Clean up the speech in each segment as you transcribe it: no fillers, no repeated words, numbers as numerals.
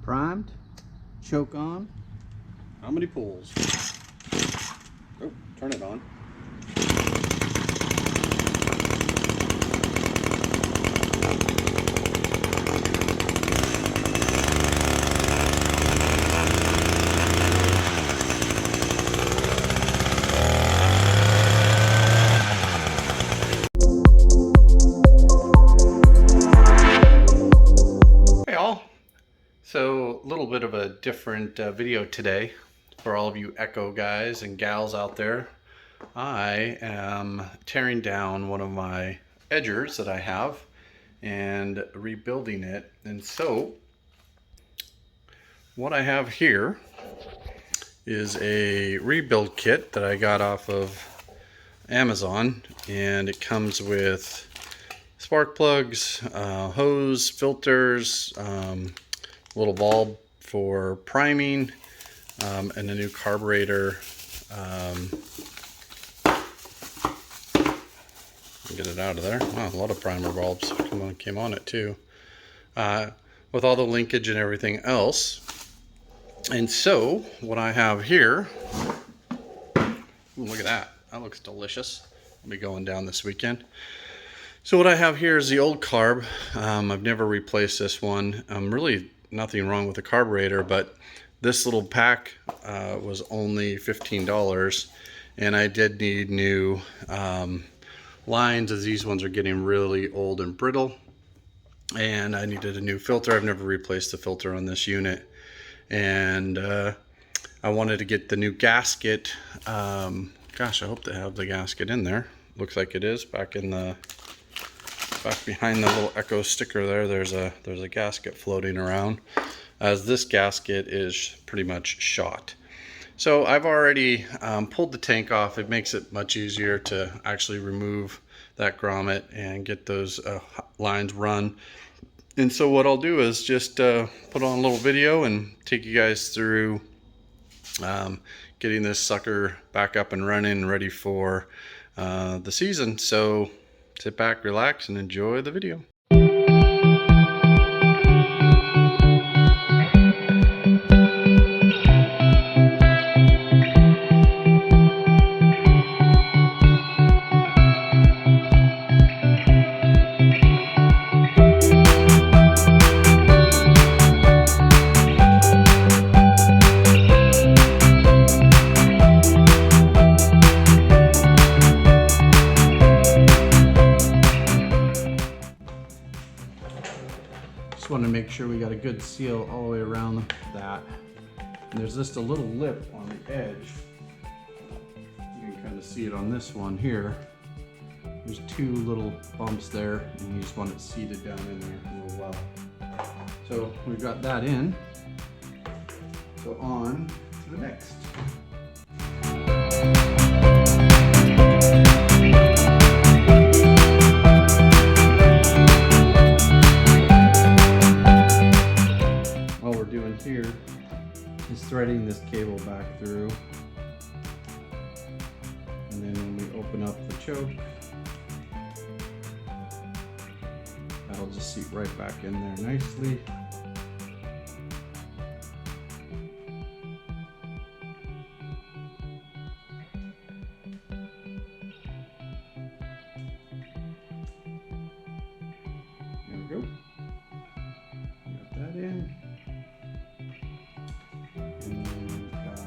primed, choke on. How many pulls? Oh, turn it on. Hey all. So a little bit of a different video today for all of you Echo guys and gals out there. I am tearing down one of my edgers that I have and rebuilding it. And so what I have here is a rebuild kit that I got off of Amazon, and it comes with spark plugs, hose, filters, little bulb for priming, and a new carburetor. Get it out of there. Wow, a lot of primer bulbs came on it too, with all the linkage and everything else. And so what I have here, ooh, look at that. That looks delicious. I'll be going down this weekend. So what I have here is the old carb. I've never replaced this one. Really nothing wrong with the carburetor, but this little pack was only $15, and I did need new lines, as these ones are getting really old and brittle, and I needed a new filter. I've never replaced the filter on this unit, and I wanted to get the new gasket. Gosh, I hope they have the gasket in there. Looks like it is back behind the little Echo sticker there. There's a gasket floating around, as this gasket is pretty much shot. So I've already pulled the tank off. It makes it much easier to actually remove that grommet and get those lines run. And so what I'll do is just put on a little video and take you guys through getting this sucker back up and running and ready for the season. So sit back, relax, and enjoy the video. Want to make sure we got a good seal all the way around that. And there's just a little lip on the edge. You can kind of see it on this one here. There's two little bumps there, and you just want it seated down in there real well. So we've got that in. So on to the next. Here is threading this cable back through, and then when we open up the choke, that'll just seat right back in there nicely. There we go. Got that in. And then we've got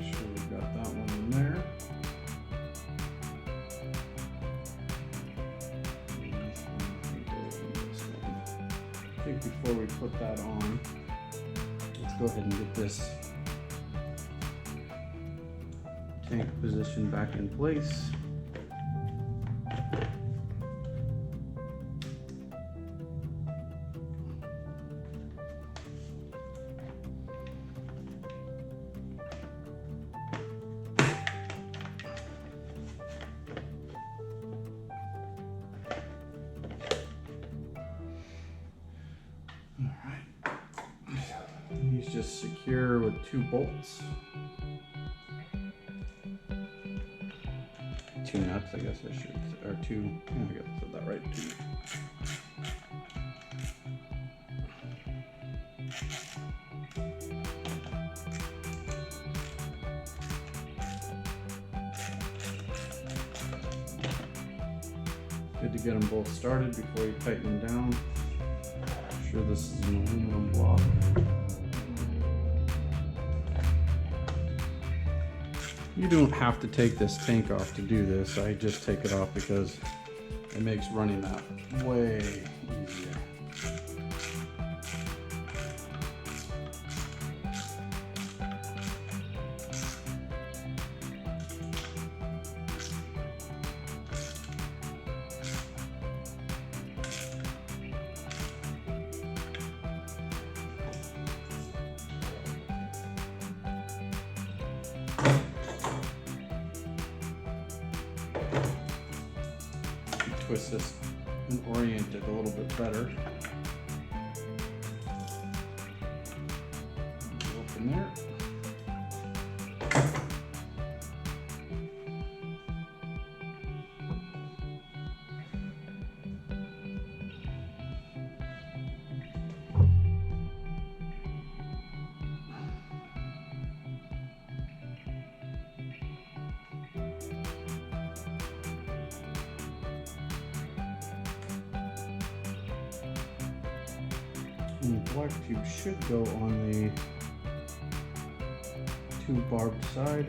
make sure we've got that one in there. And this one goes in this one. I think before we put that on, let's go ahead and get this tank position back in place. He's just secure with 2 bolts, 2 nuts. max, I guess I should, or 2, yeah, I guess I said that right, 2. Good to get them both started before you tighten them down. I'm sure this is an aluminum block. You don't have to take this tank off to do this. I just take it off because it makes running that way easier. Twist this and orient it a little bit better. Go from there. And the black tube should go on the 2 barbed side,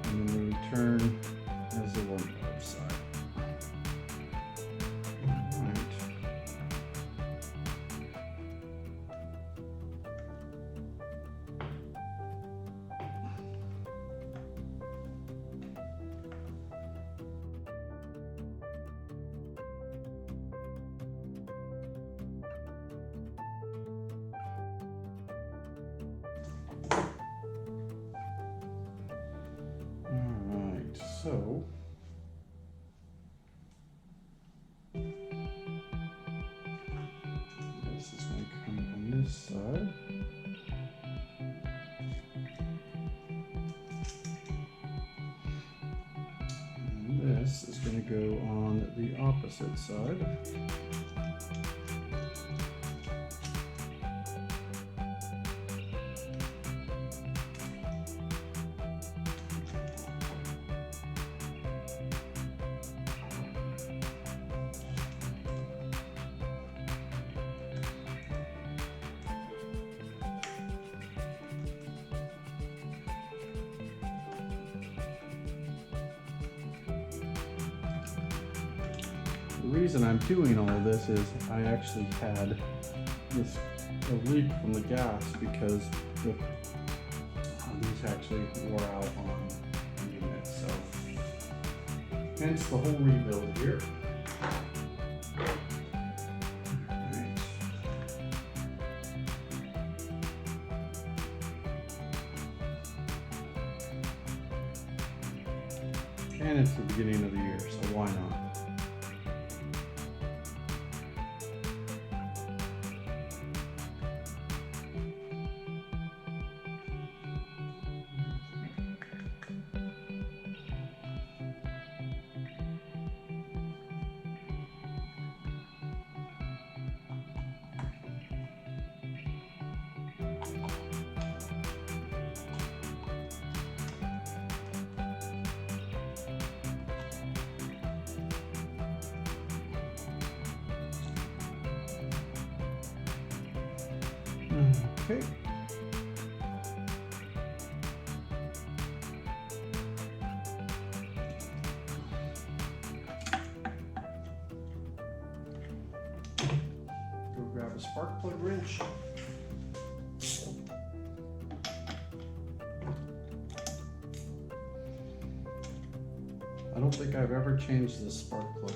and then the return as the 1 barbed side. Alright. So, this is going to come on this side. And this is going to go on the opposite side. The reason I'm doing all of this is I actually had this a leak from the gas because these actually wore out on the unit, so hence the whole rebuild here. Right. And it's the beginning of the year, so why not? Okay. Go grab a spark plug wrench. I don't think I've ever changed this spark plug.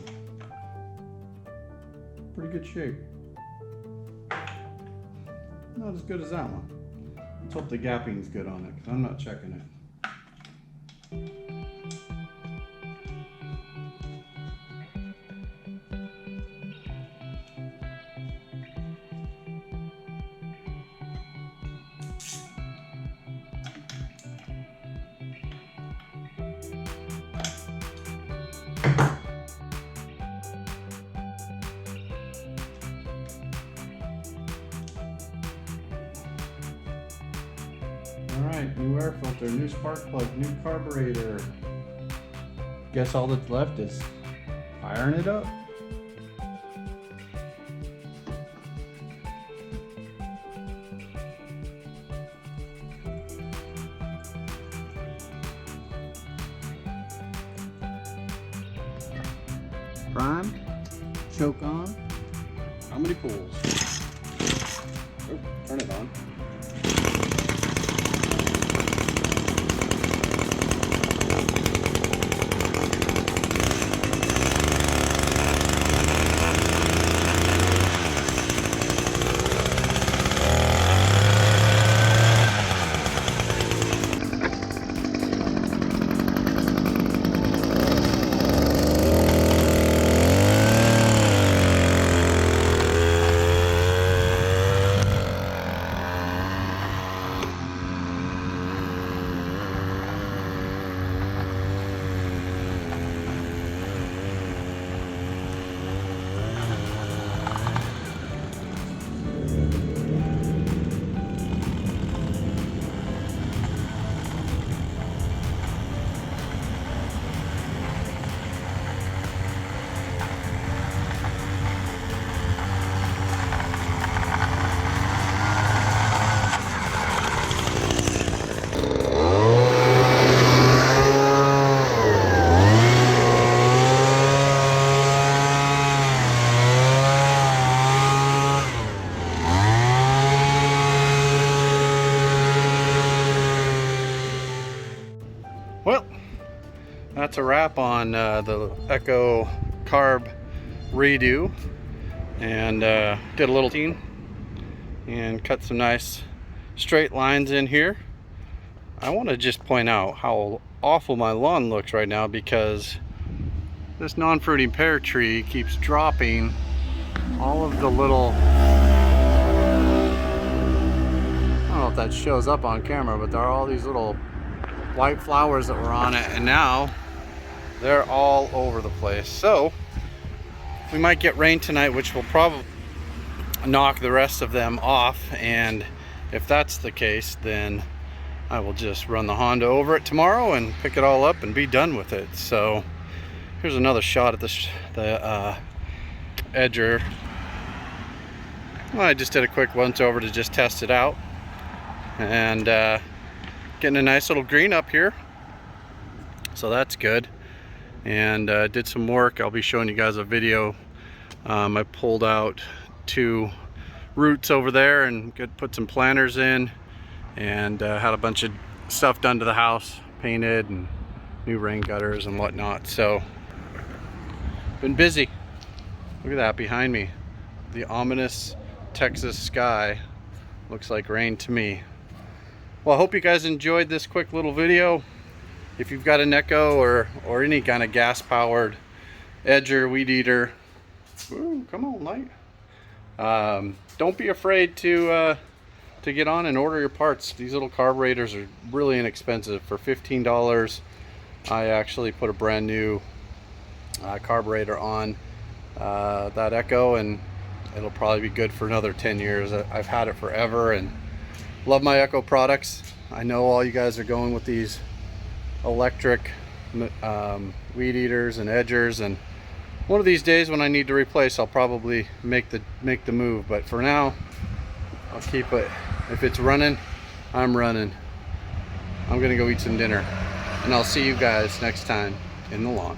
Pretty good shape. Not as good as that one. Let's hope the gapping's good on it, because I'm not checking it. Alright, new air filter, new spark plug, new carburetor. Guess all that's left is firing it up. Prime, choke on. How many pulls? Oh, turn it on. Well, that's a wrap on the Echo Carb redo, and did a little team and cut some nice straight lines in here. I want to just point out how awful my lawn looks right now because this non-fruiting pear tree keeps dropping all of the little, I don't know if that shows up on camera, but there are all these little white flowers that were on it, and now they're all over the place. So we might get rain tonight, which will probably knock the rest of them off, and if that's the case, then I will just run the Honda over it tomorrow and pick it all up and be done with it. So here's another shot at the edger. Well, I just did a quick once over to just test it out, and getting a nice little green up here, so that's good. And did some work. I'll be showing you guys a video. I pulled out 2 roots over there and put some planters in, and had a bunch of stuff done to the house, painted, and new rain gutters and whatnot. So been busy. Look at that behind me, the ominous Texas sky. Looks like rain to me. Well, I hope you guys enjoyed this quick little video. If you've got an Echo or any kind of gas powered edger, weed eater, ooh, come on, light. Don't be afraid to get on and order your parts. These little carburetors are really inexpensive. For $15, I actually put a brand new carburetor on that Echo, and it'll probably be good for another 10 years. I've had it forever and love my Echo products. I know all you guys are going with these electric weed eaters and edgers, and one of these days when I need to replace, I'll probably make the move. But for now, I'll keep it. If it's running, I'm running. I'm gonna go eat some dinner, and I'll see you guys next time in the lawn.